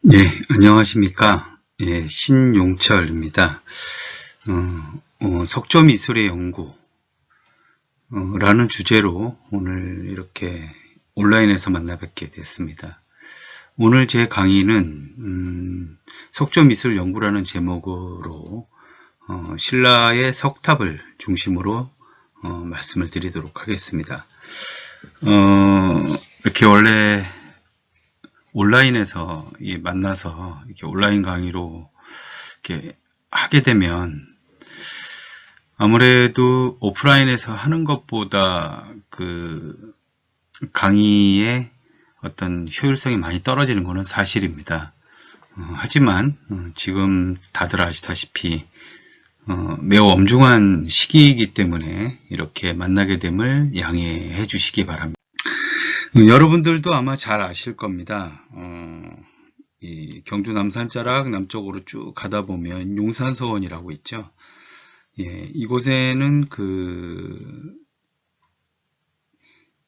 네, 안녕하십니까. 예, 신용철입니다. 석조미술의 연구, 라는 주제로 오늘 이렇게 온라인에서 만나 뵙게 됐습니다. 오늘 제 강의는, 석조미술 연구라는 제목으로, 신라의 석탑을 중심으로, 말씀을 드리도록 하겠습니다. 이렇게 원래 온라인에서 만나서 이렇게 온라인 강의로 이렇게 하게 되면 아무래도 오프라인에서 하는 것보다 그 강의의 어떤 효율성이 많이 떨어지는 것은 사실입니다. 하지만 지금 다들 아시다시피 매우 엄중한 시기이기 때문에 이렇게 만나게 됨을 양해해 주시기 바랍니다. 여러분들도 아마 잘 아실 겁니다. 이 경주 남산자락 남쪽으로 쭉 가다 보면 용산서원이라고 있죠. 예, 이곳에는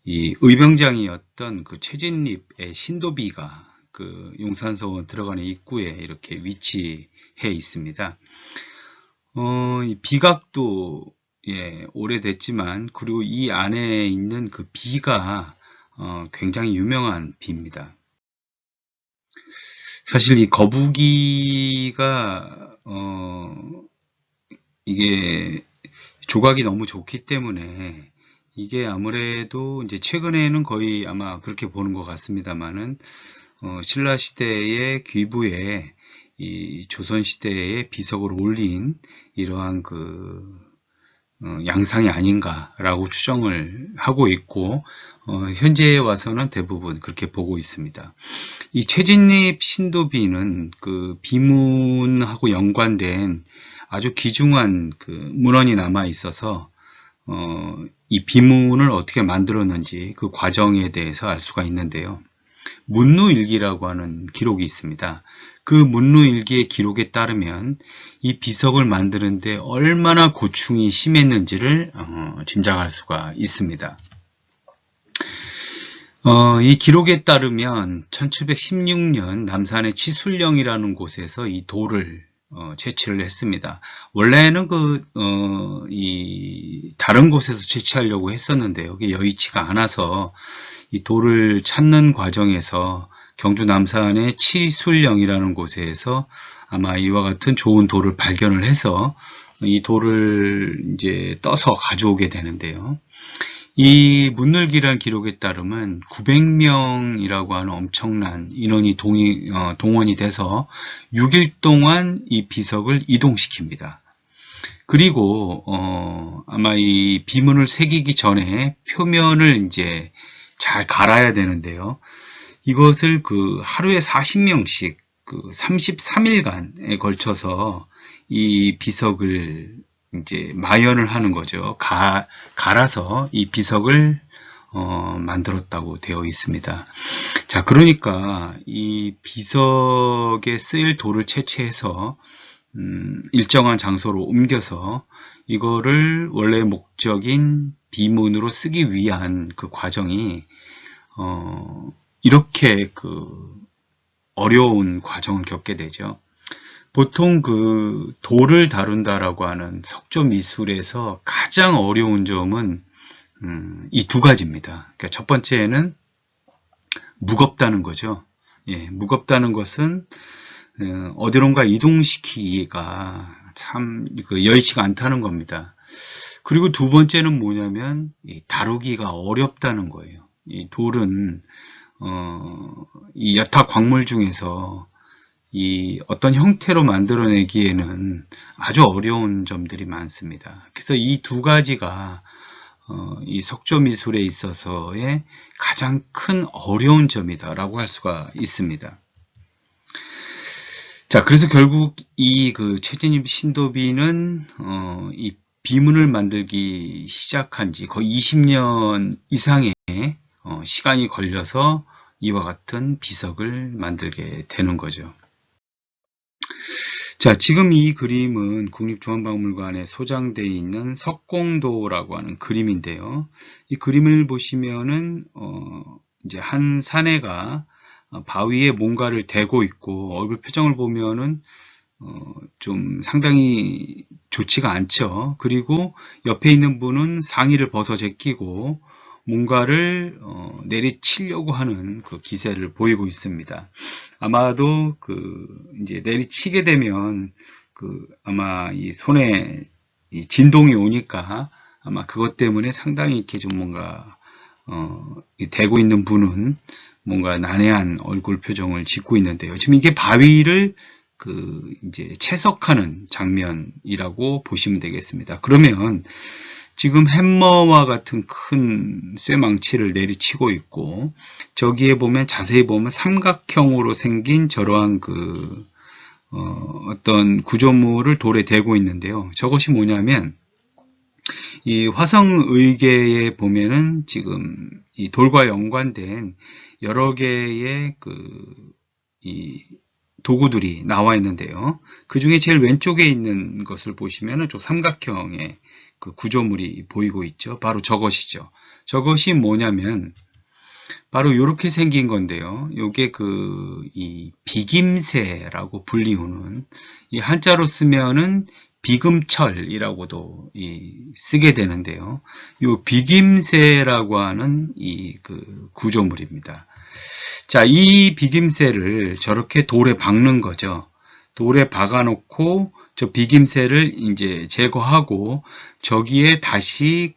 이 의병장이었던 그 최진립의 신도비가 그 용산서원 들어가는 입구에 이렇게 위치해 있습니다. 이 비각도 예, 오래됐지만 그리고 이 안에 있는 그 비가 굉장히 유명한 비입니다. 사실 이 거북이가 이게 조각이 너무 좋기 때문에 이게 아무래도 이제 최근에는 거의 아마 그렇게 보는 것 같습니다만은 신라 시대의 귀부에 이 조선 시대의 비석을 올린 이러한 양상이 아닌가라고 추정을 하고 있고 현재에 와서는 대부분 그렇게 보고 있습니다. 이 최진립 신도비는 그 비문하고 연관된 아주 귀중한 그 문헌이 남아 있어서 이 비문을 어떻게 만들었는지 그 과정에 대해서 알 수가 있는데요. 문루일기라고 하는 기록이 있습니다. 그 문루일기의 기록에 따르면 이 비석을 만드는데 얼마나 고충이 심했는지를 짐작할 수가 있습니다. 이 기록에 따르면 1716년 남산의 치술령이라는 곳에서 이 돌을 채취를 했습니다. 원래는 다른 곳에서 채취하려고 했었는데요. 그게 여의치가 않아서 이 돌을 찾는 과정에서 경주 남산의 치술령이라는 곳에서 아마 이와 같은 좋은 돌을 발견을 해서 이 돌을 이제 떠서 가져오게 되는데요. 이 문늘기란 기록에 따르면 900명이라고 하는 엄청난 인원이 동원이 돼서 6일 동안 이 비석을 이동시킵니다. 그리고 아마 이 비문을 새기기 전에 표면을 이제 잘 갈아야 되는데요. 이것을 하루에 40명씩 33일간에 걸쳐서 이 비석을 이제 마연을 하는 거죠. 갈아서 이 비석을 만들었다고 되어 있습니다. 자, 그러니까 이 비석에 쓰일 돌을 채취해서 일정한 장소로 옮겨서 이거를 원래 목적인 비문으로 쓰기 위한 그 과정이 이렇게 어려운 과정을 겪게 되죠. 보통 돌을 다룬다라고 하는 석조 미술에서 가장 어려운 점은 이 두 가지입니다. 그러니까 첫 번째는 무겁다는 거죠. 예, 무겁다는 것은 어디론가 이동시키기가 참 여의치가 않다는 겁니다. 그리고 두 번째는 뭐냐면 다루기가 어렵다는 거예요. 이 돌은 이 여타 광물 중에서 이 어떤 형태로 만들어내기에는 아주 어려운 점들이 많습니다. 그래서 이 두 가지가 이 석조미술에 있어서의 가장 큰 어려운 점이다라고 할 수가 있습니다. 자, 그래서 결국 이 최진립 신도비는 이 비문을 만들기 시작한 지 거의 20년 이상의 시간이 걸려서 이와 같은 비석을 만들게 되는 거죠. 자, 지금 이 그림은 국립중앙박물관에 소장되어 있는 석공도라고 하는 그림인데요. 이 그림을 보시면은 이제 한 사내가 바위에 뭔가를 대고 있고 얼굴 표정을 보면은 좀 상당히 좋지가 않죠. 그리고 옆에 있는 분은 상의를 벗어 제끼고 뭔가를 내리치려고 하는 그 기세를 보이고 있습니다. 아마도 이제 내리치게 되면 아마 이 손에 이 진동이 오니까 아마 그것 때문에 상당히 이렇게 좀 뭔가 대고 있는 분은 뭔가 난해한 얼굴 표정을 짓고 있는데요. 지금 이게 바위를 이제 채석하는 장면이라고 보시면 되겠습니다. 그러면 지금 햄머와 같은 큰 쇠망치를 내리치고 있고, 저기에 보면 자세히 보면 삼각형으로 생긴 저러한 어떤 구조물을 돌에 대고 있는데요. 저것이 뭐냐면, 이 화성의계에 보면은 지금 이 돌과 연관된 여러 개의 이 도구들이 나와 있는데요. 그 중에 제일 왼쪽에 있는 것을 보시면은 좀 삼각형의 구조물이 보이고 있죠. 바로 저것이죠. 저것이 뭐냐면 바로 이렇게 생긴 건데요. 이게 이 비김새라고 불리우는, 이 한자로 쓰면은 비금철이라고도 쓰게 되는데요. 이 비김새라고 하는 이 구조물입니다. 자, 이 비김새를 저렇게 돌에 박는 거죠. 돌에 박아 놓고 저 비김새를 이제 제거하고 저기에 다시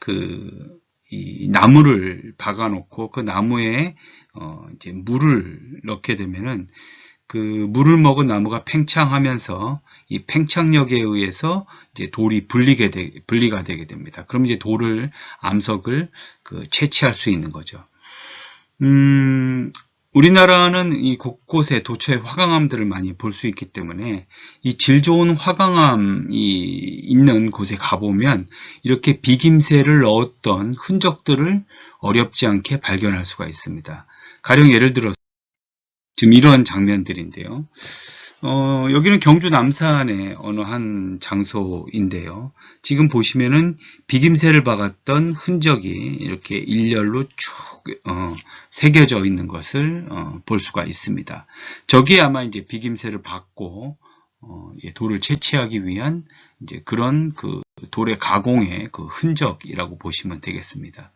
이 나무를 박아 놓고 그 나무에 이제 물을 넣게 되면은 그 물을 먹은 나무가 팽창하면서 이 팽창력에 의해서 이제 돌이 분리가 되게 됩니다. 그럼 이제 암석을 채취할 수 있는 거죠. 우리나라는 이 곳곳에 도처에 화강암들을 많이 볼 수 있기 때문에 이 질 좋은 화강암이 있는 곳에 가보면 이렇게 비김새를 넣었던 흔적들을 어렵지 않게 발견할 수가 있습니다. 가령 예를 들어서 지금 이런 장면들인데요. 여기는 경주 남산의 어느 한 장소인데요. 지금 보시면은 비김새를 박았던 흔적이 이렇게 일렬로 쭉 새겨져 있는 것을 볼 수가 있습니다. 저기에 아마 이제 비김새를 박고 돌을 채취하기 위한 이제 그런 돌의 가공의 흔적이라고 보시면 되겠습니다.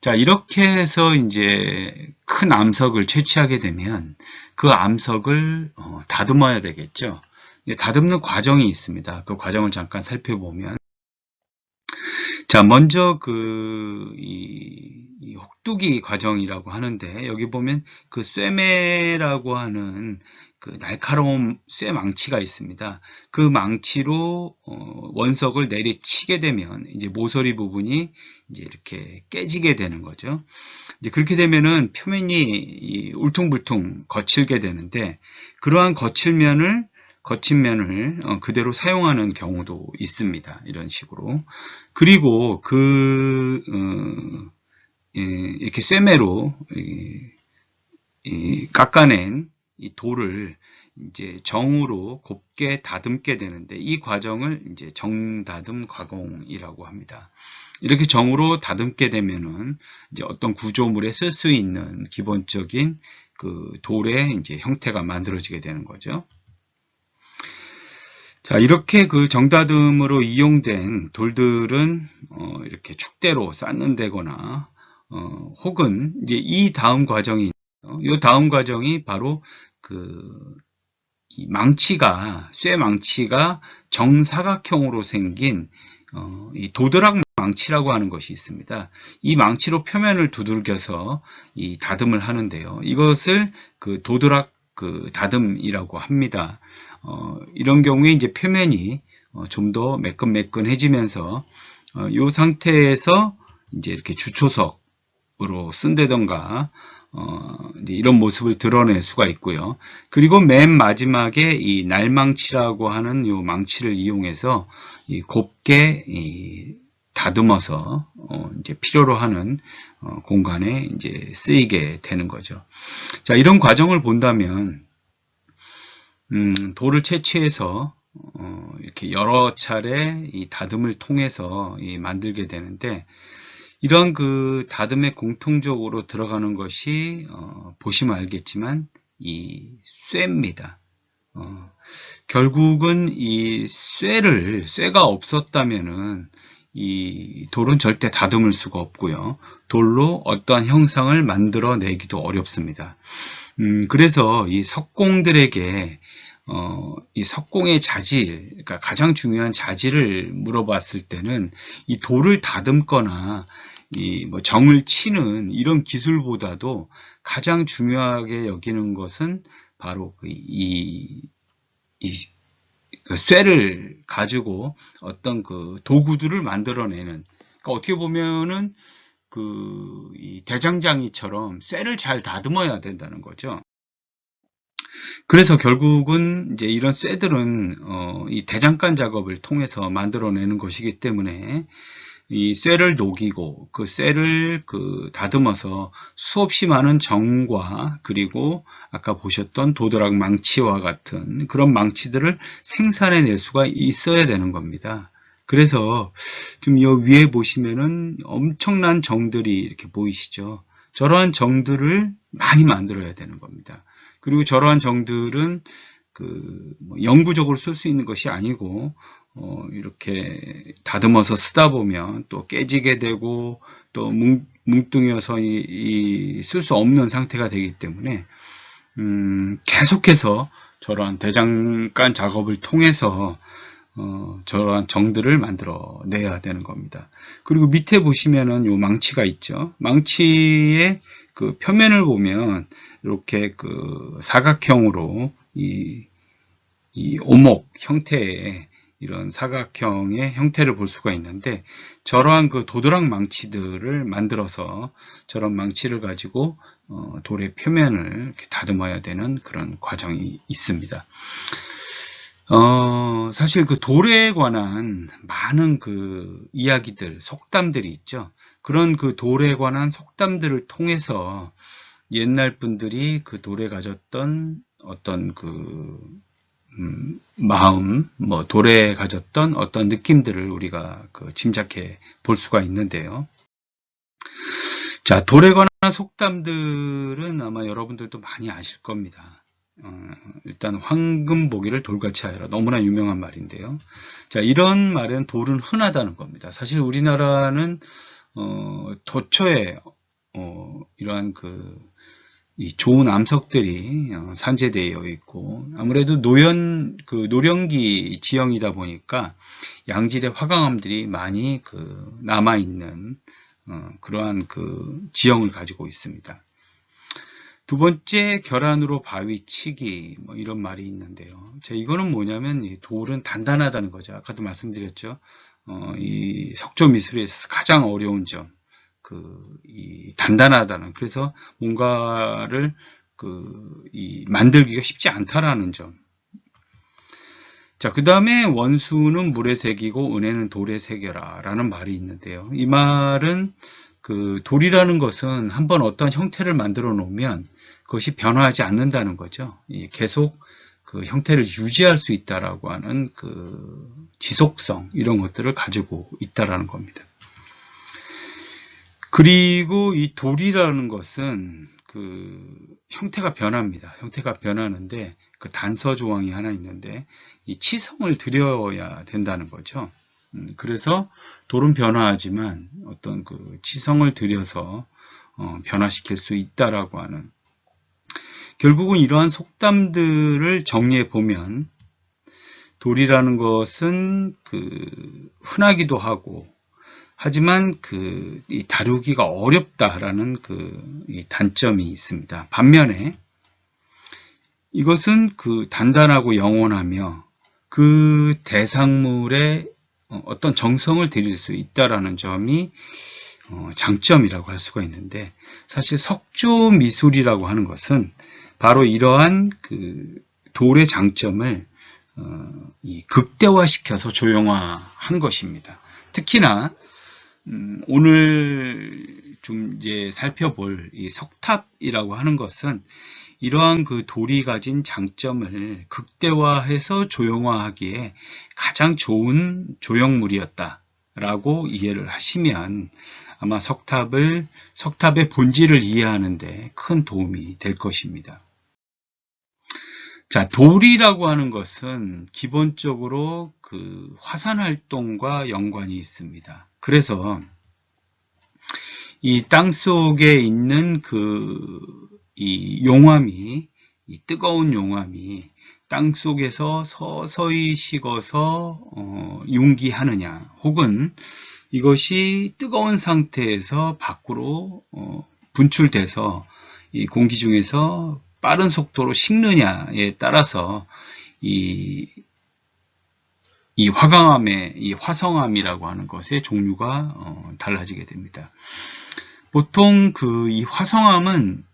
자, 이렇게 해서 이제 큰 암석을 채취하게 되면 그 암석을 다듬어야 되겠죠. 다듬는 과정이 있습니다. 그 과정을 잠깐 살펴보면, 자, 먼저 이 혹두기 과정이라고 하는데, 여기 보면 쇠매라고 하는 날카로운 쇠 망치가 있습니다. 그 망치로 원석을 내리치게 되면 이제 모서리 부분이 이제 이렇게 깨지게 되는 거죠. 이제 그렇게 되면은 표면이 울퉁불퉁 거칠게 되는데, 그러한 거친 면을 그대로 사용하는 경우도 있습니다. 이런 식으로. 그리고 이렇게 쇠매로 깎아낸 이 돌을 이제 정으로 곱게 다듬게 되는데, 이 과정을 이제 정다듬 가공이라고 합니다. 이렇게 정으로 다듬게 되면은 이제 어떤 구조물에 쓸 수 있는 기본적인 돌의 이제 형태가 만들어지게 되는 거죠. 자, 이렇게 정다듬으로 이용된 돌들은 이렇게 축대로 쌓는다거나 혹은 이제 이 다음 과정이 바로 이 쇠 망치가 정사각형으로 생긴 이 도드락 망치라고 하는 것이 있습니다. 이 망치로 표면을 두들겨서 이 다듬을 하는데요. 이것을 도드락 다듬이라고 합니다. 이런 경우에 이제 표면이 좀 더 매끈매끈해지면서 이 상태에서 이제 이렇게 주초석으로 쓴다던가 이제 이런 모습을 드러낼 수가 있고요. 그리고 맨 마지막에 이 날망치라고 하는 이 망치를 이용해서 곱게 다듬어서 이제 필요로 하는 공간에 이제 쓰이게 되는 거죠. 자, 이런 과정을 본다면 돌을 채취해서 이렇게 여러 차례 이 다듬을 통해서 만들게 되는데, 이런 그 다듬에 공통적으로 들어가는 것이 보시면 알겠지만 이 쇠입니다. 결국은 이 쇠가 없었다면은 이 돌은 절대 다듬을 수가 없고요. 돌로 어떠한 형상을 만들어내기도 어렵습니다. 그래서 이 석공들에게 이 석공의 자질, 그러니까 가장 중요한 자질을 물어봤을 때는 이 돌을 다듬거나 이 뭐 정을 치는 이런 기술보다도 가장 중요하게 여기는 것은 바로 그 쇠를 가지고 어떤 그 도구들을 만들어내는, 그러니까 어떻게 보면은 이 대장장이처럼 쇠를 잘 다듬어야 된다는 거죠. 그래서 결국은 이제 이런 쇠들은 이 대장간 작업을 통해서 만들어내는 것이기 때문에 이 쇠를 녹이고 그 쇠를 다듬어서 수없이 많은 정과 그리고 아까 보셨던 도드락 망치와 같은 그런 망치들을 생산해낼 수가 있어야 되는 겁니다. 그래서 지금 이 위에 보시면은 엄청난 정들이 이렇게 보이시죠. 저러한 정들을 많이 만들어야 되는 겁니다. 그리고 저러한 정들은 뭐 영구적으로 쓸 수 있는 것이 아니고 이렇게 다듬어서 쓰다 보면 또 깨지게 되고 또 뭉뚱여서 쓸 수 없는 상태가 되기 때문에 계속해서 저러한 대장간 작업을 통해서 저러한 정들을 만들어내야 되는 겁니다. 그리고 밑에 보시면은 요 망치가 있죠. 망치의 그 표면을 보면 이렇게 사각형으로 이 오목 형태의 이런 사각형의 형태를 볼 수가 있는데, 저러한 도드락 망치들을 만들어서 저런 망치를 가지고 돌의 표면을 이렇게 다듬어야 되는 그런 과정이 있습니다. 사실 돌에 관한 많은 이야기들, 속담들이 있죠. 그런 돌에 관한 속담들을 통해서 옛날 분들이 돌에 가졌던 어떤 마음, 뭐 돌에 가졌던 어떤 느낌들을 우리가 짐작해 볼 수가 있는데요. 자, 돌에 관한 속담들은 아마 여러분들도 많이 아실 겁니다. 일단 황금 보기를 돌같이 하여라, 너무나 유명한 말인데요. 자, 이런 말은 돌은 흔하다는 겁니다. 사실 우리나라는 도처에 이러한 이 좋은 암석들이 산재되어 있고, 아무래도 노령기 지형이다 보니까 양질의 화강암들이 많이 남아 있는 그러한 지형을 가지고 있습니다. 두 번째, 결안으로 바위 치기, 뭐 이런 말이 있는데요. 자, 이거는 뭐냐면 이 돌은 단단하다는 거죠. 아까도 말씀드렸죠. 이 석조 미술에 있어서 가장 어려운 점, 이 단단하다는, 그래서 뭔가를 만들기가 쉽지 않다라는 점. 자, 그 다음에 원수는 물에 새기고 은혜는 돌에 새겨라 라는 말이 있는데요. 이 말은 돌이라는 것은 한번 어떤 형태를 만들어 놓으면 그것이 변화하지 않는다는 거죠. 계속 형태를 유지할 수 있다라고 하는 지속성, 이런 것들을 가지고 있다라는 겁니다. 그리고 이 돌이라는 것은 형태가 변합니다. 형태가 변하는데 단서 조항이 하나 있는데 이 치성을 들여야 된다는 거죠. 그래서 돌은 변화하지만 어떤 치성을 들여서 변화시킬 수 있다라고 하는, 결국은 이러한 속담들을 정리해 보면 돌이라는 것은 흔하기도 하고, 하지만 이 다루기가 어렵다라는 이 단점이 있습니다. 반면에 이것은 단단하고 영원하며 그 대상물에 어떤 정성을 들일 수 있다라는 점이 장점이라고 할 수가 있는데, 사실 석조 미술이라고 하는 것은 바로 이러한 돌의 장점을 극대화시켜서 조형화한 것입니다. 특히나 오늘 좀 이제 살펴볼 이 석탑이라고 하는 것은 이러한 돌이 가진 장점을 극대화해서 조형화하기에 가장 좋은 조형물이었다라고 이해를 하시면 아마 석탑의 본질을 이해하는 데 큰 도움이 될 것입니다. 자, 돌이라고 하는 것은 기본적으로 그 화산 활동과 연관이 있습니다. 그래서 이 땅 속에 있는 이 용암이, 이 뜨거운 용암이 땅 속에서 서서히 식어서 융기하느냐, 혹은 이것이 뜨거운 상태에서 밖으로 분출돼서 이 공기 중에서 빠른 속도로 식느냐에 따라서 이 화강암의 이 화성암이라고 하는 것의 종류가 달라지게 됩니다. 보통 이 화성암은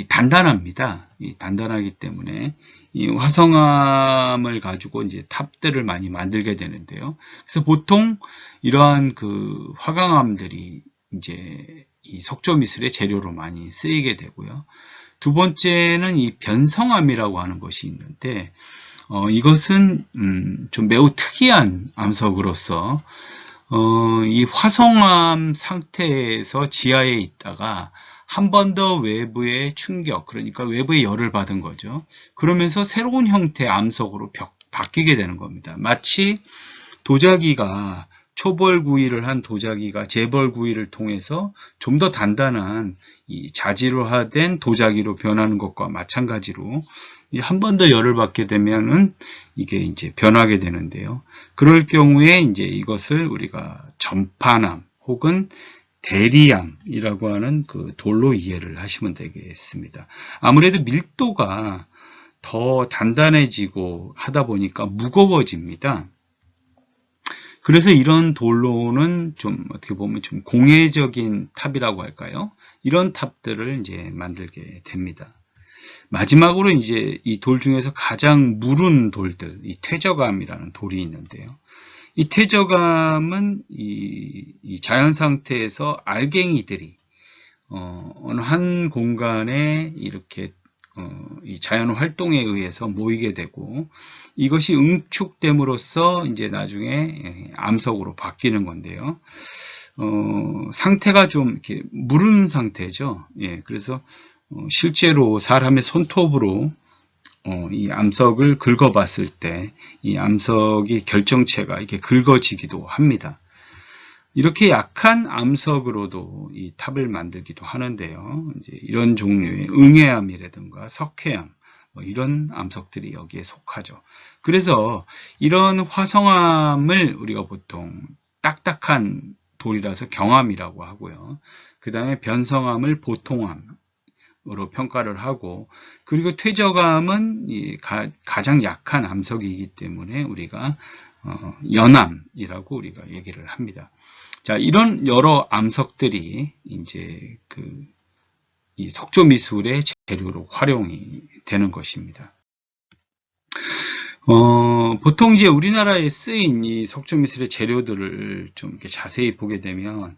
단단합니다. 단단하기 때문에 이 화성암을 가지고 이제 탑들을 많이 만들게 되는데요. 그래서 보통 이러한 그 화강암들이 이제 이 석조미술의 재료로 많이 쓰이게 되고요. 두 번째는 이 변성암이라고 하는 것이 있는데, 이것은 좀 매우 특이한 암석으로서 이 화성암 상태에서 지하에 있다가 한 번 더 외부의 충격, 그러니까 외부의 열을 받은 거죠. 그러면서 새로운 형태의 암석으로 바뀌게 되는 겁니다. 마치 도자기가 초벌구이를 한 도자기가 재벌구이를 통해서 좀 더 단단한 이 자지로화된 도자기로 변하는 것과 마찬가지로 한 번 더 열을 받게 되면은 이게 이제 변하게 되는데요. 그럴 경우에 이제 이것을 우리가 전파암 혹은 대리암이라고 하는 그 돌로 이해를 하시면 되겠습니다. 아무래도 밀도가 더 단단해지고 하다 보니까 무거워집니다. 그래서 이런 돌로는 좀 어떻게 보면 좀 공예적인 탑이라고 할까요? 이런 탑들을 이제 만들게 됩니다. 마지막으로 이제 이 돌 중에서 가장 무른 돌들, 이 퇴적암이라는 돌이 있는데요. 이 퇴적암은 이 자연 상태에서 알갱이들이 어느 한 공간에 이렇게 이 자연 활동에 의해서 모이게 되고, 이것이 응축됨으로써 이제 나중에 암석으로 바뀌는 건데요. 상태가 좀 이렇게 무른 상태죠. 예, 그래서 실제로 사람의 손톱으로 이 암석을 긁어봤을 때 이 암석의 결정체가 이렇게 긁어지기도 합니다. 이렇게 약한 암석으로도 이 탑을 만들기도 하는데요. 이제 이런 종류의 응해암이라든가 석회암, 이런 암석들이 여기에 속하죠. 그래서 이런 화성암을 우리가 보통 딱딱한 돌이라서 경암이라고 하고요. 그 다음에 변성암을 보통암으로 평가를 하고, 그리고 퇴적암은 가장 약한 암석이기 때문에 우리가 연암이라고 우리가 얘기를 합니다. 자, 이런 여러 암석들이 이제 이 석조미술의 재료로 활용이 되는 것입니다. 보통 이제 우리나라에 쓰인 이 석조미술의 재료들을 좀 이렇게 자세히 보게 되면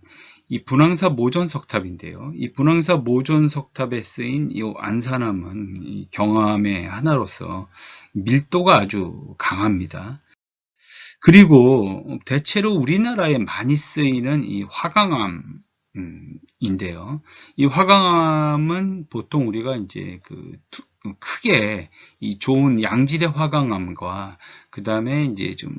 이 분황사 모존석탑인데요. 이 분황사 모존석탑에 쓰인 이 안산암은 이 경암의 하나로서 밀도가 아주 강합니다. 그리고 대체로 우리나라에 많이 쓰이는 이 화강암인데요. 이 화강암은 보통 우리가 이제 크게 이 좋은 양질의 화강암과 그 다음에 이제 좀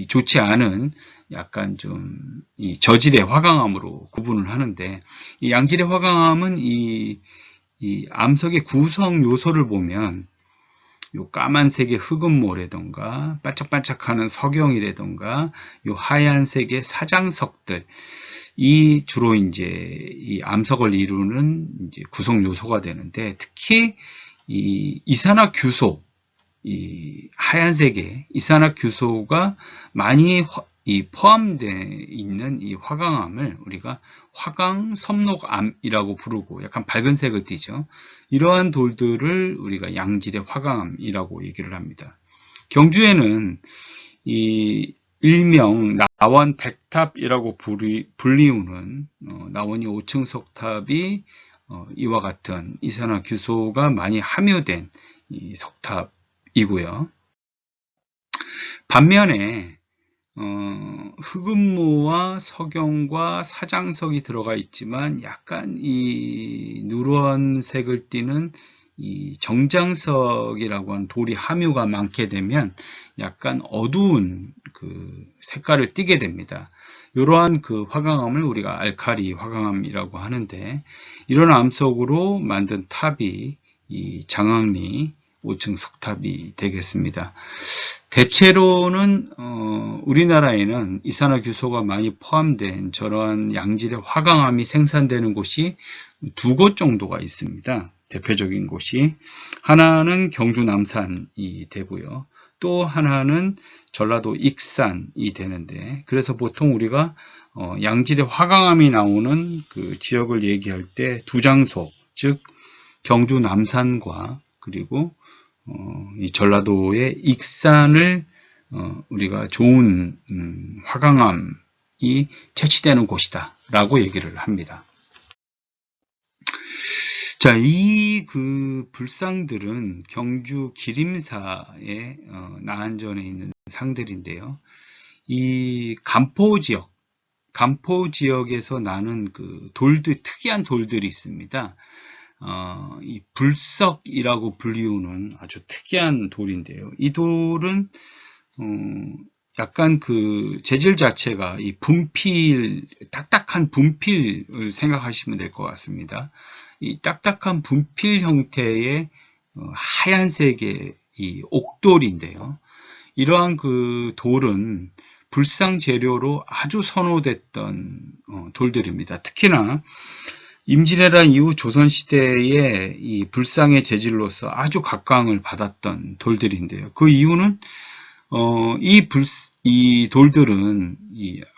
좋지 않은 약간 좀 이 저질의 화강암으로 구분을 하는데, 이 양질의 화강암은 이 암석의 구성 요소를 보면 요 까만색의 흑음모라든가 반짝반짝하는 석영이라든가 요 하얀색의 사장석들, 이 주로 이제 이 암석을 이루는 이제 구성 요소가 되는데, 특히 이 이산화규소, 이 하얀색의 이산화규소가 많이 포함되어 있는 이 화강암을 우리가 화강섬록암이라고 부르고 약간 밝은 색을 띠죠. 이러한 돌들을 우리가 양질의 화강암이라고 얘기를 합니다. 경주에는 이 일명 나원 백탑이라고 불리우는 나원이 5층 석탑이 이와 같은 이산화규소가 많이 함유된 이 석탑이고요. 반면에 흑음무와 석영과 사장석이 들어가 있지만 약간 이 누런색을 띠는 이 정장석이라고 하는 돌이 함유가 많게 되면 약간 어두운 그 색깔을 띠게 됩니다. 이러한 그 화강암을 우리가 알칼리 화강암이라고 하는데, 이런 암석으로 만든 탑이 이 장항리 5층 석탑이 되겠습니다. 대체로는 우리나라에는 이산화규소가 많이 포함된 저러한 양질의 화강암이 생산되는 곳이 두 곳 정도가 있습니다. 대표적인 곳이 하나는 경주 남산이 되고요. 또 하나는 전라도 익산이 되는데, 그래서 보통 우리가 양질의 화강암이 나오는 그 지역을 얘기할 때 두 장소, 즉 경주 남산과 그리고 이 전라도의 익산을 우리가 좋은 화강암이 채취되는 곳이다 라고 얘기를 합니다. 자, 이 그 불상들은 경주 기림사의 나안전에 있는 상들인데요. 이 간포 지역에서 나는 그 돌들, 특이한 돌들이 있습니다. 이 불석이라고 불리우는 아주 특이한 돌인데요. 이 돌은 약간 그 재질 자체가 이 분필, 딱딱한 분필을 생각하시면 될 것 같습니다. 이 딱딱한 분필 형태의 하얀색의 이 옥돌인데요. 이러한 그 돌은 불상 재료로 아주 선호됐던 돌들입니다. 특히나 임진왜란 이후 조선시대에 이 불상의 재질로서 아주 각광을 받았던 돌들인데요. 그 이유는 이 돌들은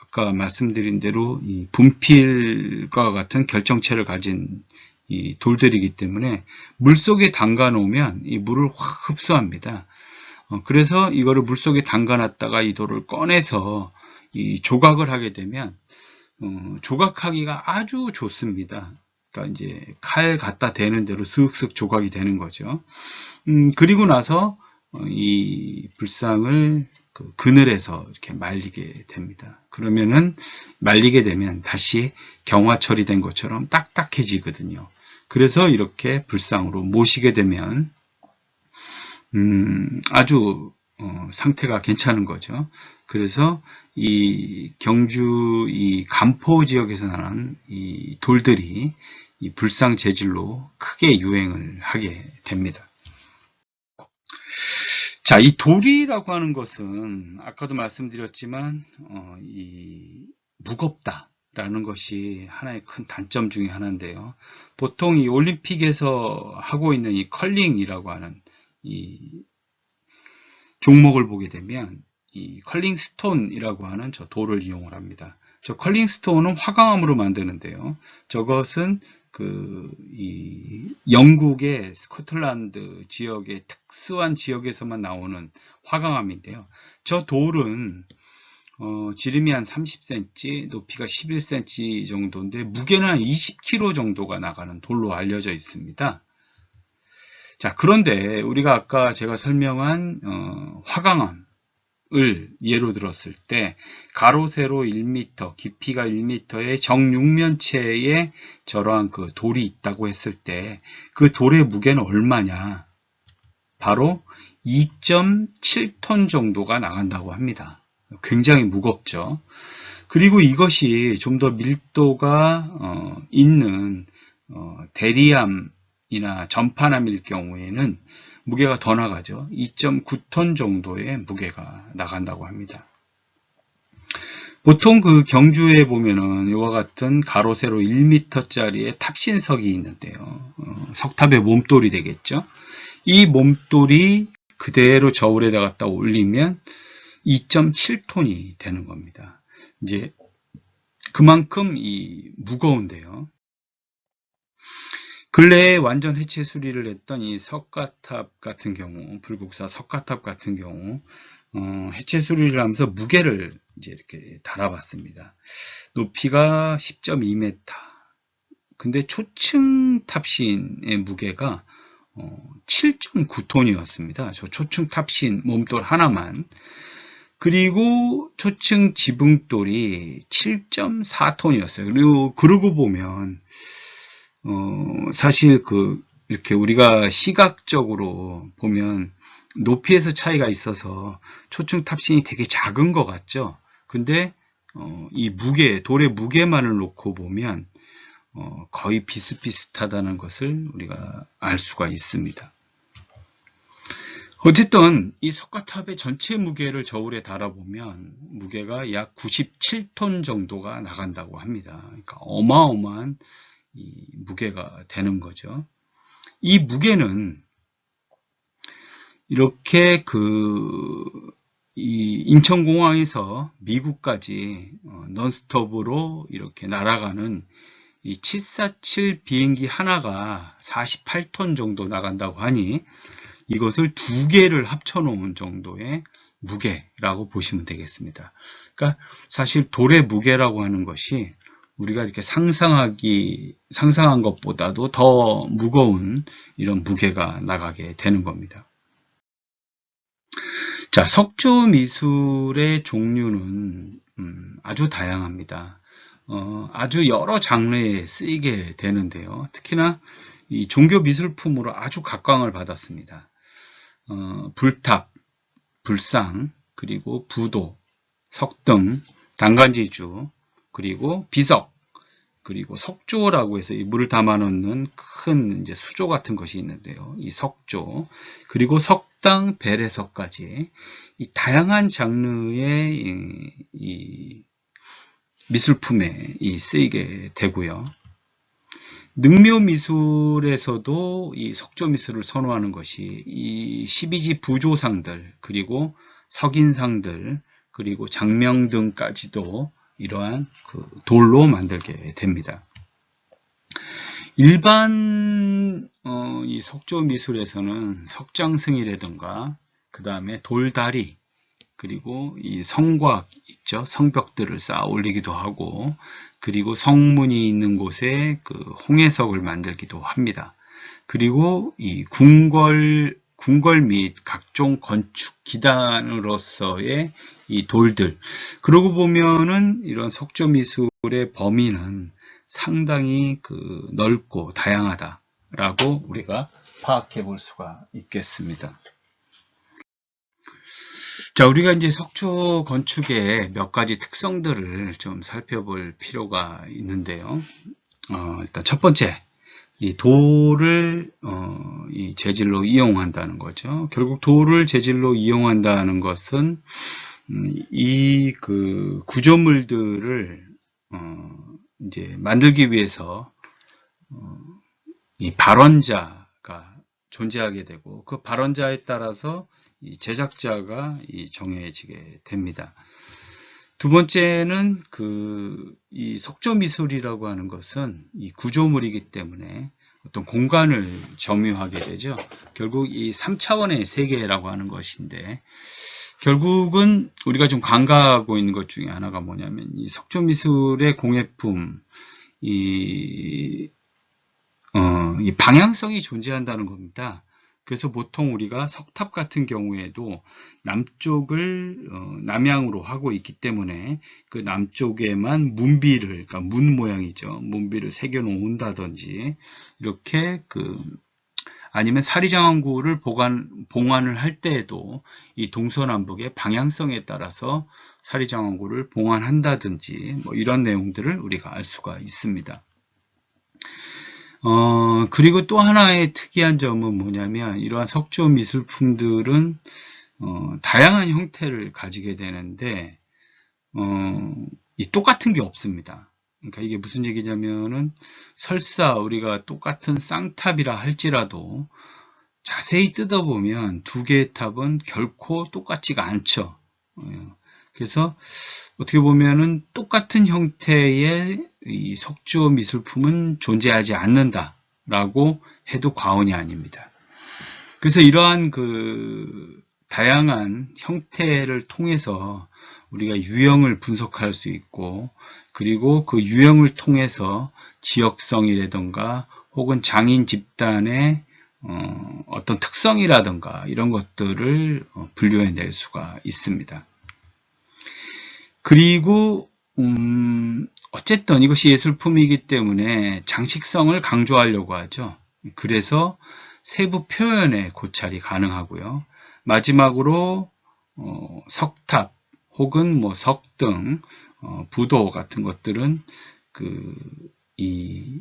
아까 말씀드린 대로 이 분필과 같은 결정체를 가진 이 돌들이기 때문에 물속에 담가 놓으면 이 물을 확 흡수합니다. 그래서 이거를 물속에 담가 놨다가 이 돌을 꺼내서 이 조각을 하게 되면 조각하기가 아주 좋습니다. 그러니까 이제 칼 갖다 대는 대로 슥슥 조각이 되는 거죠. 그리고 나서 이 불상을 그 그늘에서 이렇게 말리게 됩니다. 그러면은 말리게 되면 다시 경화 처리된 것처럼 딱딱해지거든요. 그래서 이렇게 불상으로 모시게 되면 아주 상태가 괜찮은 거죠. 그래서 이 경주 이 간포 지역에서 나는 이 돌들이 이 불상 재질로 크게 유행을 하게 됩니다. 자, 이 돌이라고 하는 것은 아까도 말씀드렸지만 이 무겁다라는 것이 하나의 큰 단점 중에 하나인데요. 보통 이 올림픽에서 하고 있는 이 컬링이라고 하는 이 종목을 보게 되면 이 컬링 스톤이라고 하는 저 돌을 이용을 합니다. 저 컬링 스톤은 화강암으로 만드는데요. 저것은 이 영국의 스코틀랜드 지역의 특수한 지역에서만 나오는 화강암인데요. 저 돌은 지름이 한 30cm, 높이가 11cm 정도인데 무게는 한 20kg 정도가 나가는 돌로 알려져 있습니다. 자, 그런데 우리가 아까 제가 설명한 화강암을 예로 들었을 때 가로 세로 1m, 깊이가 1m의 정육면체에 저러한 그 돌이 있다고 했을 때 그 돌의 무게는 얼마냐? 바로 2.7톤 정도가 나간다고 합니다. 굉장히 무겁죠. 그리고 이것이 좀 더 밀도가 있는 대리암이나 전파암일 경우에는 무게가 더 나가죠. 2.9톤 정도의 무게가 나간다고 합니다. 보통 그 경주에 보면은 이와 같은 가로 세로 1m짜리의 탑신석이 있는데요. 석탑의 몸돌이 되겠죠. 이 몸돌이 그대로 저울에다 갖다 올리면 2.7톤이 되는 겁니다. 이제 그만큼 무거운데요. 근래에 완전 해체 수리를 했던 이 석가탑 같은 경우, 불국사 석가탑 같은 경우, 해체 수리를 하면서 무게를 이제 이렇게 달아봤습니다. 높이가 10.2m. 근데 초층 탑신의 무게가 7.9톤이었습니다. 저 초층 탑신 몸돌 하나만. 그리고 초층 지붕돌이 7.4톤이었어요. 그러고 보면 사실 이렇게 우리가 시각적으로 보면 높이에서 차이가 있어서 초층 탑신이 되게 작은 것 같죠. 근데 이 돌의 무게만을 놓고 보면 거의 비슷비슷하다는 것을 우리가 알 수가 있습니다. 어쨌든 이 석가탑의 전체 무게를 저울에 달아보면 무게가 약 97톤 정도가 나간다고 합니다. 그러니까 어마어마한 이 무게가 되는 거죠. 이 무게는 이렇게 이 인천공항에서 미국까지 넌스톱으로 이렇게 날아가는 이 747 비행기 하나가 48톤 정도 나간다고 하니 이것을 두 개를 합쳐놓은 정도의 무게라고 보시면 되겠습니다. 그러니까 사실 돌의 무게라고 하는 것이 우리가 이렇게 상상한 것보다도 더 무거운 이런 무게가 나가게 되는 겁니다. 자, 석조 미술의 종류는 아주 다양합니다. 아주 여러 장르에 쓰이게 되는데요. 특히나 이 종교 미술품으로 아주 각광을 받았습니다. 불탑, 불상, 그리고 부도, 석등, 단간지주, 그리고 비석, 그리고 석조라고 해서 이 물을 담아 놓는 큰 이제 수조 같은 것이 있는데요. 이 석조, 그리고 석당, 배례석까지 이 다양한 장르의 이 미술품에 쓰이게 되고요. 능묘미술에서도 이 석조미술을 선호하는 것이 이 12지 부조상들, 그리고 석인상들, 그리고 장명 등까지도 이러한 돌로 만들게 됩니다. 일반 이 석조미술에서는 석장승이라든가 그 다음에 돌다리, 그리고 이 성곽 있죠. 성벽들을 쌓아 올리기도 하고, 그리고 성문이 있는 곳에 홍해석을 만들기도 합니다. 그리고 이 궁궐 및 각종 건축 기단으로서의 이 돌들. 그러고 보면은 이런 석조 미술의 범위는 상당히 넓고 다양하다라고 우리가 파악해 볼 수가 있겠습니다. 자, 우리가 이제 석조 건축의 몇 가지 특성들을 좀 살펴볼 필요가 있는데요. 일단 첫 번째, 이 돌을 이 재질로 이용한다는 거죠. 결국 돌을 재질로 이용한다는 것은 이 구조물들을 이제 만들기 위해서 이 발원자가 존재하게 되고, 그 발원자에 따라서 이 제작자가 정해지게 됩니다. 두 번째는 이 석조 미술이라고 하는 것은 이 구조물이기 때문에 어떤 공간을 점유하게 되죠. 결국 이 3차원의 세계라고 하는 것인데, 결국은 우리가 좀 간과하고 있는 것 중에 하나가 뭐냐면 이 석조 미술의 공예품, 이 방향성이 존재한다는 겁니다. 그래서 보통 우리가 석탑 같은 경우에도 남쪽을 남향으로 하고 있기 때문에 그 남쪽에만 문비를, 그러니까 문 모양이죠. 문비를 새겨 놓는다든지, 이렇게 아니면 사리장왕구를 봉안을 할 때에도 이 동서남북의 방향성에 따라서 사리장왕구를 봉안한다든지, 뭐 이런 내용들을 우리가 알 수가 있습니다. 그리고 또 하나의 특이한 점은 뭐냐면, 이러한 석조 미술품들은 다양한 형태를 가지게 되는데 이 똑같은 게 없습니다. 그러니까 이게 무슨 얘기냐면은, 설사 우리가 똑같은 쌍탑이라 할지라도 자세히 뜯어보면 두 개의 탑은 결코 똑같지가 않죠. 그래서 어떻게 보면은 똑같은 형태의 이 석조 미술품은 존재하지 않는다라고 해도 과언이 아닙니다. 그래서 이러한 다양한 형태를 통해서 우리가 유형을 분석할 수 있고, 그리고 그 유형을 통해서 지역성이라든가 혹은 장인 집단의 어떤 특성이라든가 이런 것들을 분류해낼 수가 있습니다. 그리고 어쨌든 이것이 예술품이기 때문에 장식성을 강조하려고 하죠. 그래서 세부 표현의 고찰이 가능하고요. 마지막으로 석탑 혹은 뭐 석등, 부도 같은 것들은 이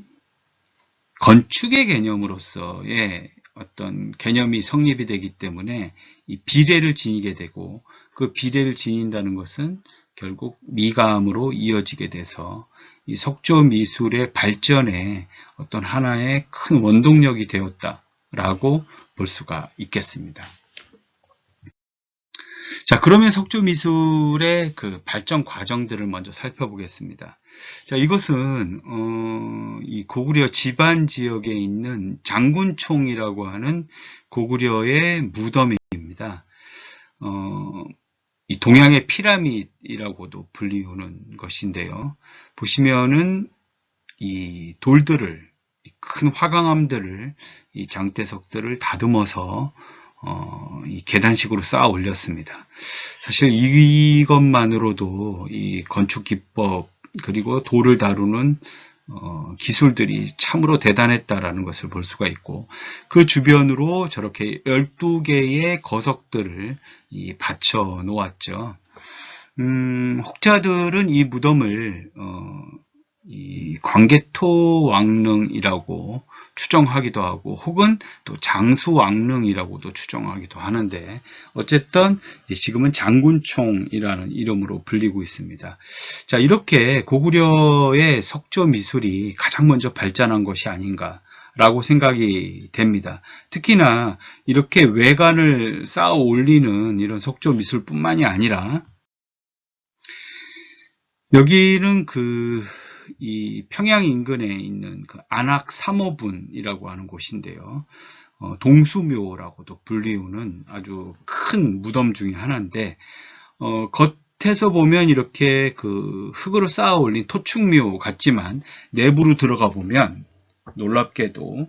건축의 개념으로서의 어떤 개념이 성립이 되기 때문에 이 비례를 지니게 되고, 그 비례를 지닌다는 것은 결국 미감으로 이어지게 돼서 이 석조 미술의 발전에 어떤 하나의 큰 원동력이 되었다라고 볼 수가 있겠습니다. 자, 그러면 석조 미술의 그 발전 과정들을 먼저 살펴보겠습니다. 자, 이것은 이 고구려 지반 지역에 있는 장군총이라고 하는 고구려의 무덤입니다. 이 동양의 피라밋이라고도 불리우는 것인데요. 보시면은 이 돌들을, 큰 화강암들을, 이 장대석들을 다듬어서 이 계단식으로 쌓아 올렸습니다. 사실 이것만으로도 이 건축 기법 그리고 돌을 다루는 기술들이 참으로 대단했다라는 것을 볼 수가 있고, 그 주변으로 저렇게 12개의 거석들을 받쳐 놓았죠. 혹자들은 이 무덤을 이 광개토왕릉이라고 추정하기도 하고, 혹은 또 장수왕릉이라고도 추정하기도 하는데, 어쨌든 지금은 장군총이라는 이름으로 불리고 있습니다. 자, 이렇게 고구려의 석조 미술이 가장 먼저 발전한 것이 아닌가라고 생각이 됩니다. 특히나 이렇게 외관을 쌓아 올리는 이런 석조 미술뿐만이 아니라, 여기는 이 평양 인근에 있는 그 안악 삼호분이라고 하는 곳인데요. 동수묘라고도 불리우는 아주 큰 무덤 중에 하나인데, 겉에서 보면 이렇게 그 흙으로 쌓아 올린 토축묘 같지만, 내부로 들어가 보면 놀랍게도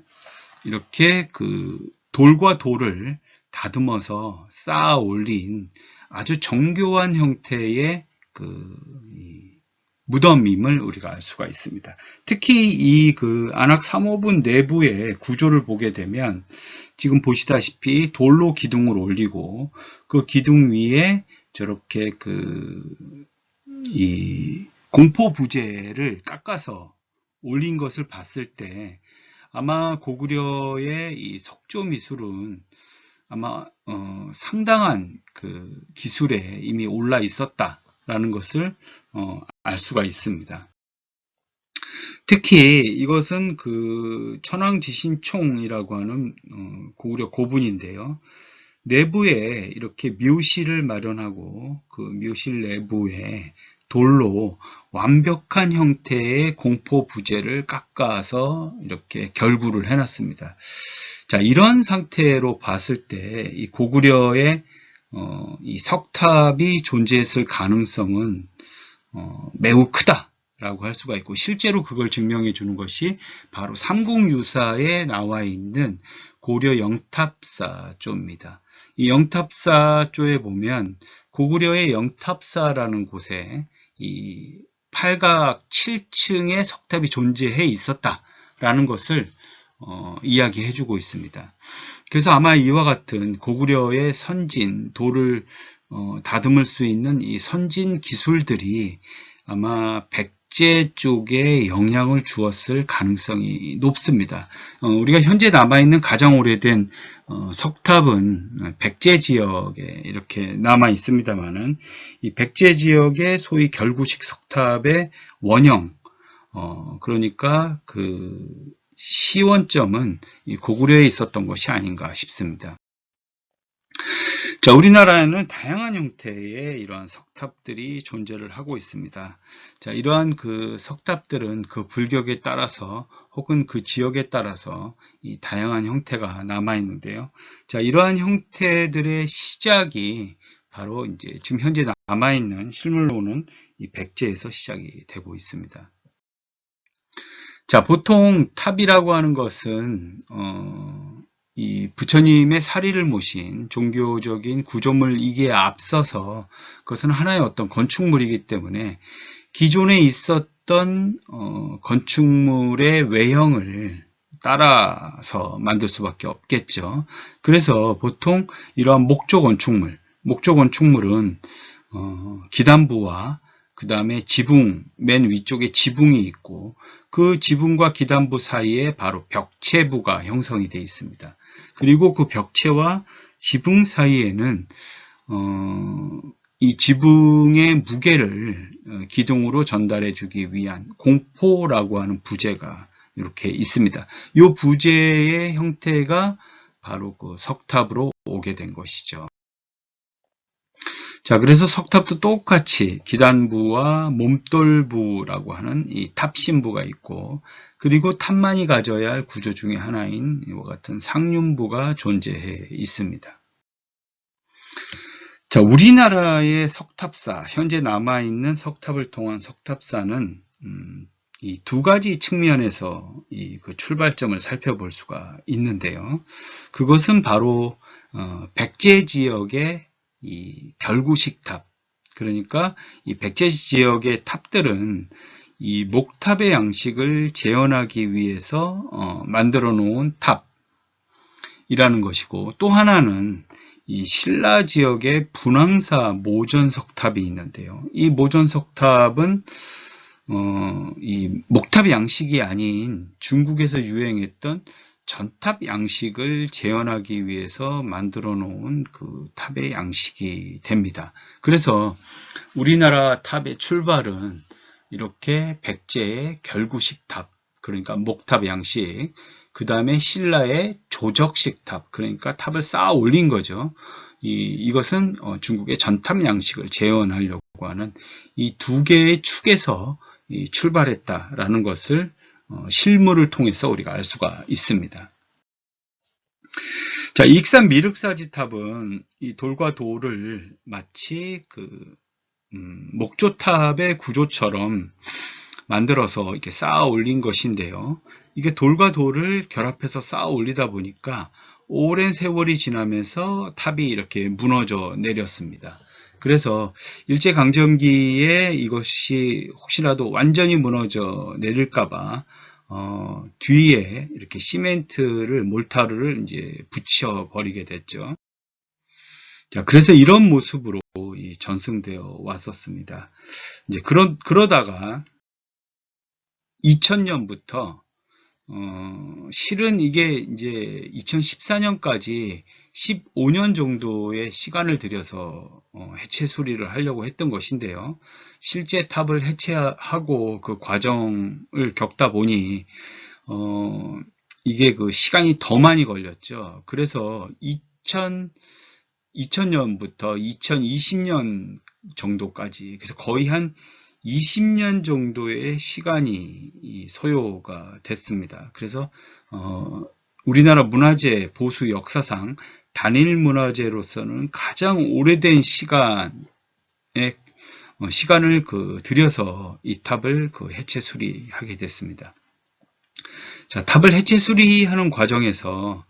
이렇게 그 돌과 돌을 다듬어서 쌓아 올린 아주 정교한 형태의 무덤임을 우리가 알 수가 있습니다. 특히 이 안악 3호분 내부의 구조를 보게 되면, 지금 보시다시피 돌로 기둥을 올리고, 그 기둥 위에 저렇게 이 공포 부재를 깎아서 올린 것을 봤을 때, 아마 고구려의 이 석조 미술은 아마 상당한 그 기술에 이미 올라 있었다라는 것을 알 수가 있습니다. 특히 이것은 그 천왕지신총이라고 하는 고구려 고분인데요. 내부에 이렇게 묘실을 마련하고, 그 묘실 내부에 돌로 완벽한 형태의 공포 부재를 깎아서 이렇게 결구를 해놨습니다. 자, 이런 상태로 봤을 때 이 고구려의 이 석탑이 존재했을 가능성은 매우 크다라고 할 수가 있고, 실제로 그걸 증명해 주는 것이 바로 삼국유사에 나와 있는 고려 영탑사조입니다. 이 영탑사조에 보면 고구려의 영탑사라는 곳에 이 팔각 7층의 석탑이 존재해 있었다라는 것을 이야기해 주고 있습니다. 그래서 아마 이와 같은 고구려의 선진, 돌을 다듬을 수 있는 이 선진 기술들이 아마 백제 쪽에 영향을 주었을 가능성이 높습니다. 우리가 현재 남아있는 가장 오래된 석탑은 백제 지역에 이렇게 남아 있습니다만은, 이 백제 지역의 소위 결구식 석탑의 원형, 그러니까 그 시원점은 이 고구려에 있었던 것이 아닌가 싶습니다. 자, 우리나라에는 다양한 형태의 이러한 석탑들이 존재를 하고 있습니다. 자, 이러한 그 석탑들은 그 불격에 따라서 혹은 그 지역에 따라서 이 다양한 형태가 남아 있는데요. 자, 이러한 형태들의 시작이 바로 이제 지금 현재 남아 있는 실물로는 이 백제에서 시작이 되고 있습니다. 자, 보통 탑이라고 하는 것은 이 부처님의 사리를 모신 종교적인 구조물이기에 앞서서 그것은 하나의 어떤 건축물이기 때문에 기존에 있었던 건축물의 외형을 따라서 만들 수밖에 없겠죠. 그래서 보통 이러한 목조 건축물은 기단부와 그 다음에 지붕, 맨 위쪽에 지붕이 있고 그 지붕과 기단부 사이에 바로 벽체부가 형성이 되어 있습니다. 그리고 그 벽체와 지붕 사이에는 이 지붕의 무게를 기둥으로 전달해 주기 위한 공포라고 하는 부재가 이렇게 있습니다. 이 부재의 형태가 바로 그 석탑으로 오게 된 것이죠. 자, 그래서 석탑도 똑같이 기단부와 몸돌부라고 하는 이 탑신부가 있고, 그리고 탑만이 가져야 할 구조 중에 하나인 이와 같은 상륜부가 존재해 있습니다. 자, 우리나라의 석탑사, 현재 남아있는 석탑을 통한 석탑사는 이 두 가지 측면에서 그 출발점을 살펴볼 수가 있는데요. 그것은 바로 백제 지역의 이 결구식 탑, 그러니까 이 백제 지역의 탑들은 이 목탑의 양식을 재현하기 위해서 만들어 놓은 탑이라는 것이고, 또 하나는 이 신라 지역의 분황사 모전석탑이 있는데요. 이 모전석탑은 이 목탑 양식이 아닌 중국에서 유행했던 전탑 양식을 재현하기 위해서 만들어 놓은 그 탑의 양식이 됩니다. 그래서 우리나라 탑의 출발은 이렇게 백제의 결구식 탑, 그러니까 목탑 양식, 그 다음에 신라의 조적식 탑, 그러니까 탑을 쌓아 올린 거죠. 이것은 중국의 전탑 양식을 재현하려고 하는 이 두 개의 축에서 출발했다라는 것을 실물을 통해서 우리가 알 수가 있습니다. 자, 익산 미륵사지탑은 이 돌과 돌을 마치 목조탑의 구조처럼 만들어서 이렇게 쌓아 올린 것인데요. 이게 돌과 돌을 결합해서 쌓아 올리다 보니까 오랜 세월이 지나면서 탑이 이렇게 무너져 내렸습니다. 그래서 일제강점기에 이것이 혹시라도 완전히 무너져 내릴까봐 뒤에 이렇게 몰타르를 이제 붙여버리게 됐죠. 자, 그래서 이런 모습으로 전승되어 왔었습니다. 이제 그러다가 2000년부터 실은 이게 이제 2014년까지 15년 정도의 시간을 들여서 해체 수리를 하려고 했던 것인데요. 실제 탑을 해체하고 그 과정을 겪다 보니 이게 그 시간이 더 많이 걸렸죠. 그래서 2000년부터 2020년 정도까지, 그래서 거의 한 20년 정도의 시간이 소요가 됐습니다. 그래서 우리나라 문화재 보수 역사상 단일 문화재로서는 가장 오래된 시간을 들여서 이 탑을 해체 수리하게 됐습니다. 자, 탑을 해체 수리하는 과정에서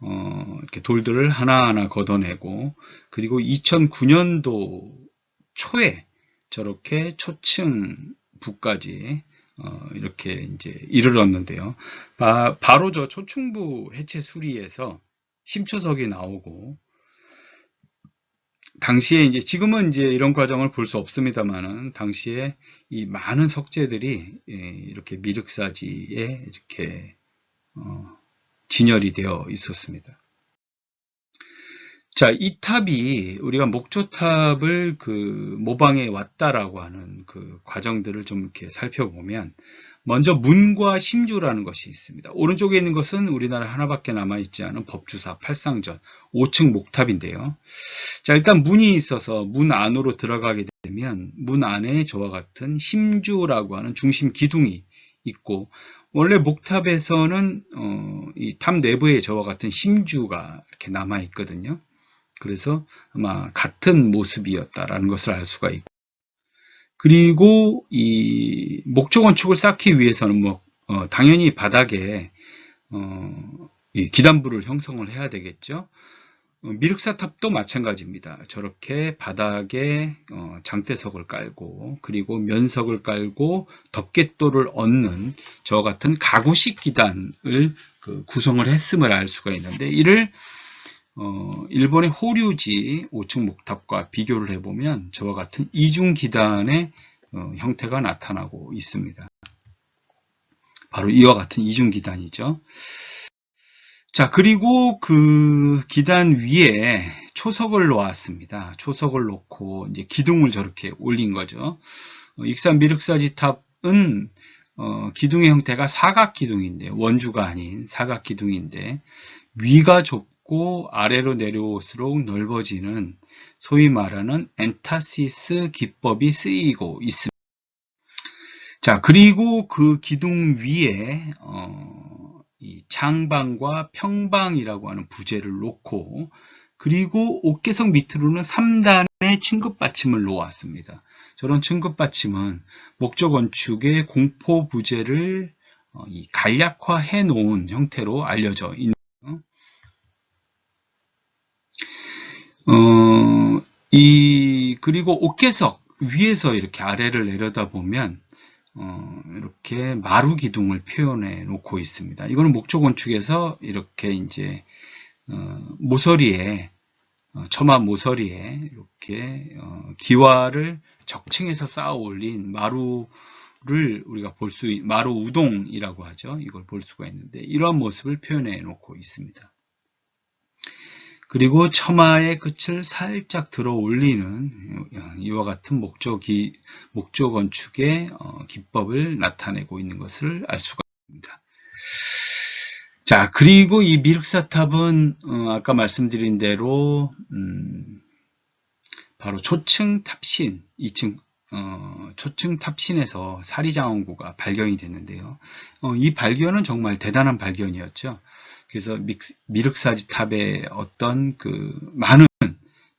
이렇게 돌들을 하나하나 걷어내고, 그리고 2009년도 초에 저렇게 초층부까지 이렇게 이제 이르렀는데요. 바로 저 초층부 해체 수리에서 심초석이 나오고, 당시에 지금은 이런 과정을 볼 수 없습니다만은, 당시에 이 많은 석재들이 이렇게 미륵사지에 이렇게 진열이 되어 있었습니다. 자, 이 탑이 우리가 목조탑을 모방해 왔다라고 하는 그 과정들을 좀 이렇게 살펴보면, 먼저 문과 심주라는 것이 있습니다. 오른쪽에 있는 것은 우리나라 하나밖에 남아있지 않은 법주사 팔상전 5층 목탑인데요. 자, 일단 문이 있어서 문 안으로 들어가게 되면 문 안에 저와 같은 심주라고 하는 중심 기둥이 있고, 원래 목탑에서는 이 탑 내부에 저와 같은 심주가 이렇게 남아 있거든요. 그래서 아마 같은 모습이었다라는 것을 알 수가 있고, 그리고 이 목조 건축을 쌓기 위해서는 당연히 바닥에 이 기단부를 형성을 해야 되겠죠. 미륵사탑도 마찬가지입니다. 저렇게 바닥에 장대석을 깔고 그리고 면석을 깔고 덮개돌을 얹는 저 같은 가구식 기단을 구성을 했음을 알 수가 있는데, 이를 일본의 호류지 5층 목탑과 비교를 해보면 저와 같은 이중 기단의 형태가 나타나고 있습니다. 바로 이와 같은 이중 기단이죠. 자, 그리고 그 기단 위에 초석을 놓았습니다. 초석을 놓고 이제 기둥을 저렇게 올린 거죠. 익산 미륵사지탑은 기둥의 형태가 사각 기둥인데, 원주가 아닌 사각 기둥인데, 위가 좁고 아래로 내려올수록 넓어지는 소위 말하는 엔타시스 기법이 쓰이고 있습니다. 자, 그리고 그 기둥 위에 이 장방과 평방이라고 하는 부재를 놓고, 그리고 옥계석 밑으로는 3단의 층급받침을 놓았습니다. 저런 층급받침은 목조 건축의 공포 부재를 간략화해 놓은 형태로 알려져 있는 그리고 옥계석 위에서 이렇게 아래를 내려다보면 이렇게 마루 기둥을 표현해 놓고 있습니다. 이거는 목조 건축에서 이렇게 이제 모서리에 처마 모서리에 이렇게 기와를 적층해서 쌓아 올린 마루를 우리가 볼 수 마루 우동이라고 하죠. 이걸 볼 수가 있는데, 이러한 모습을 표현해 놓고 있습니다. 그리고 처마의 끝을 살짝 들어 올리는 이와 같은 목조 건축의 기법을 나타내고 있는 것을 알 수가 있습니다. 자, 그리고 이 미륵사탑은 아까 말씀드린 대로 바로 초층 탑신 2층 초층 탑신에서 사리장원구가 발견이 됐는데요. 이 발견은 정말 대단한 발견이었죠. 그래서 미륵사지탑의 어떤 그 많은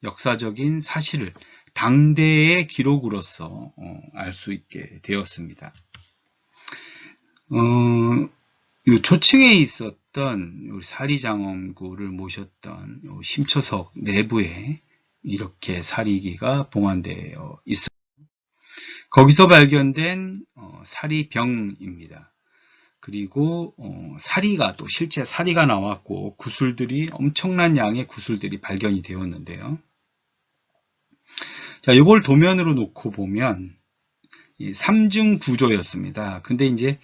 역사적인 사실을 당대의 기록으로서 알 수 있게 되었습니다. 이 초층에 있었던 우리 사리장엄구를 모셨던 심초석 내부에 이렇게 사리기가 봉안되어 있습니다. 거기서 발견된 사리병입니다. 그리고 사리가 또 실제 사리가 나왔고 구슬들이 엄청난 양의 구슬들이 발견이 되었는데요. 자, 이걸 도면으로 놓고 보면 이 3중 구조였습니다. 근데 이제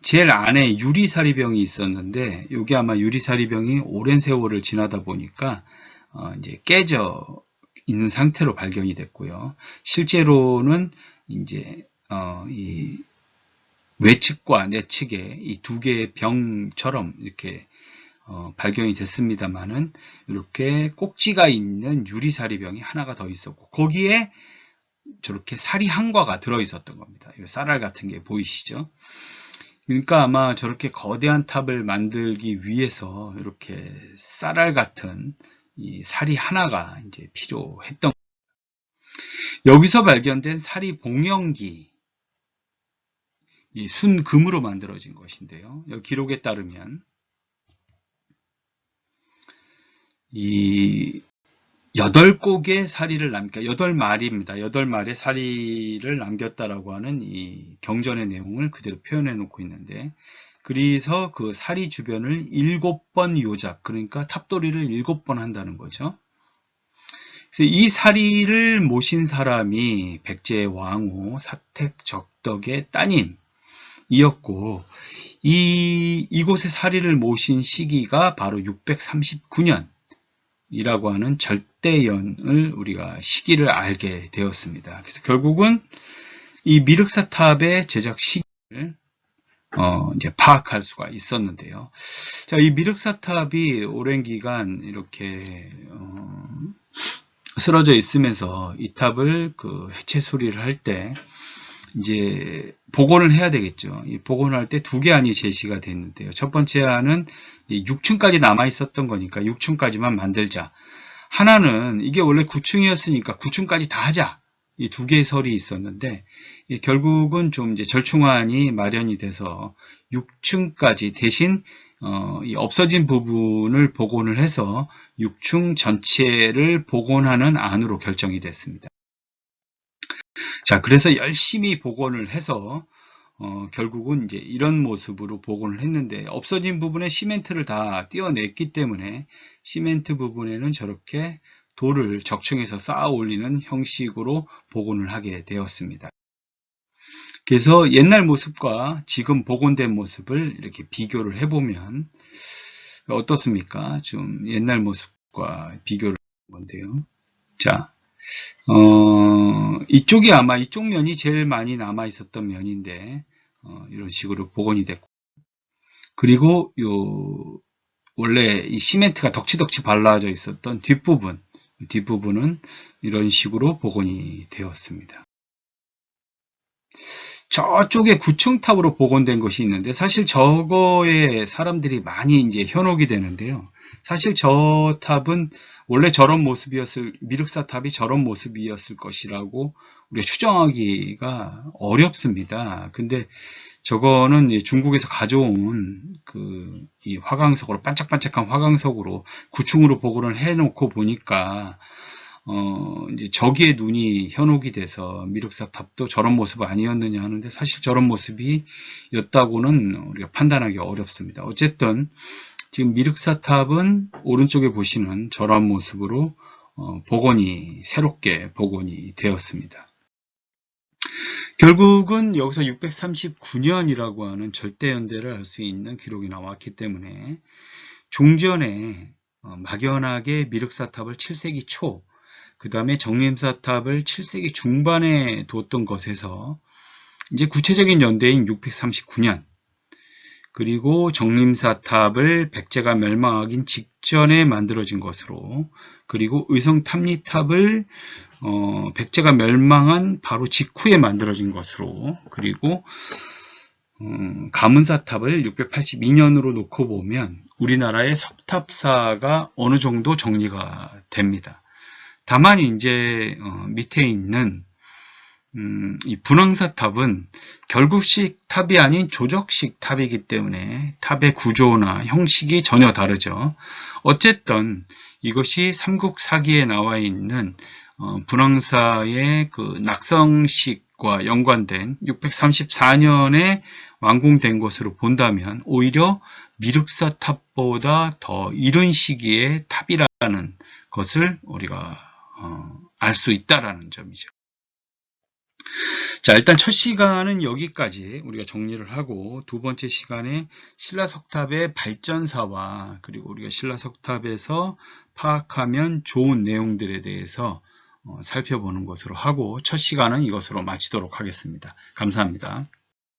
제일 안에 유리사리병이 있었는데, 이게 아마 유리사리병이 오랜 세월을 지나다 보니까 이제 깨져 있는 상태로 발견이 됐고요. 실제로는 이제 이 외측과 내측에 이 두 개의 병처럼 이렇게 발견이 됐습니다만은, 이렇게 꼭지가 있는 유리사리병이 하나가 더 있었고, 거기에 저렇게 사리 한과가 들어 있었던 겁니다. 이 쌀알 같은 게 보이시죠? 그러니까 아마 저렇게 거대한 탑을 만들기 위해서 이렇게 쌀알 같은 이 사리 하나가 이제 필요했던 겁니다. 여기서 발견된 사리 봉영기, 이 순금으로 만들어진 것인데요. 여기 기록에 따르면 이 8곡의 사리를 남겨 8마리입니다. 8마리의 사리를 남겼다라고 하는 이 경전의 내용을 그대로 표현해 놓고 있는데, 그래서 그 사리 주변을 7번 요작, 그러니까 탑돌이를 7번 한다는 거죠. 그래서 이 사리를 모신 사람이 백제 왕후 사택 적덕의 따님이었고, 이곳의 사리를 모신 시기가 바로 639년 이라고 하는 절대연을 우리가 시기를 알게 되었습니다. 그래서 결국은 이 미륵사탑의 제작 시기를 이제 파악할 수가 있었는데요. 자, 이 미륵사탑이 오랜 기간 이렇게 쓰러져 있으면서 이 탑을 그 해체 수리를 할 때 이제 복원을 해야 되겠죠. 이 복원할 때 두 개 안이 제시가 됐는데요. 첫 번째 안은 6층까지 남아 있었던 거니까 6층까지만 만들자. 하나는 이게 원래 9층이었으니까 9층까지 다 하자. 이 두 개의 설이 있었는데 결국은 좀 이제 절충안이 마련이 돼서 6층까지 대신 이 없어진 부분을 복원을 해서 6층 전체를 복원하는 안으로 결정이 됐습니다. 자, 그래서 열심히 복원을 해서 결국은 이제 이런 모습으로 복원을 했는데 없어진 부분에 시멘트를 다 띄어냈기 때문에 시멘트 부분에는 저렇게 돌을 적층해서 쌓아 올리는 형식으로 복원을 하게 되었습니다. 그래서 옛날 모습과 지금 복원된 모습을 이렇게 비교를 해보면 어떻습니까? 좀 옛날 모습과 비교를 해본 건데요. 자, 이쪽이 아마 이쪽 면이 제일 많이 남아 있었던 면인데 이런 식으로 복원이 됐고, 그리고 원래 이 시멘트가 덕지덕지 발라져 있었던 뒷부분은 이런 식으로 복원이 되었습니다. 저쪽에 9층 탑으로 복원된 것이 있는데 사실 저거에 사람들이 많이 이제 현혹이 되는데요. 사실 저 탑은 원래 저런 모습이었을, 미륵사 탑이 저런 모습이었을 것이라고 우리가 추정하기가 어렵습니다. 근데 저거는 중국에서 가져온 이 화강석으로, 반짝반짝한 화강석으로 9층으로 복원을 해놓고 보니까 이제 저기에 눈이 현혹이 돼서 미륵사 탑도 저런 모습 아니었느냐 하는데 사실 저런 모습이었다고는 우리가 판단하기 어렵습니다. 어쨌든 지금 미륵사 탑은 오른쪽에 보시는 저런 모습으로 새롭게 복원이 되었습니다. 결국은 여기서 639년이라고 하는 절대연대를 알 수 있는 기록이 나왔기 때문에 종전에 막연하게 미륵사탑을 7세기 초, 그 다음에 정림사탑을 7세기 중반에 뒀던 것에서 이제 구체적인 연대인 639년, 그리고 정림사탑을 백제가 멸망하기 직전에 만들어진 것으로, 그리고 의성탑리탑을 백제가 멸망한 바로 직후에 만들어진 것으로, 그리고 가문사탑을 682년으로 놓고 보면 우리나라의 석탑사가 어느 정도 정리가 됩니다. 다만 이제 밑에 있는 이 분황사탑은 결국식 탑이 아닌 조적식 탑이기 때문에 탑의 구조나 형식이 전혀 다르죠. 어쨌든 이것이 삼국사기에 나와 있는 분황사의 그 낙성식과 연관된 634년에 완공된 것으로 본다면 오히려 미륵사탑보다 더 이른 시기의 탑이라는 것을 우리가 알 수 있다라는 점이죠. 자, 일단 첫 시간은 여기까지 우리가 정리를 하고 두 번째 시간에 신라석탑의 발전사와 그리고 우리가 신라석탑에서 파악하면 좋은 내용들에 대해서 살펴보는 것으로 하고 첫 시간은 이것으로 마치도록 하겠습니다. 감사합니다.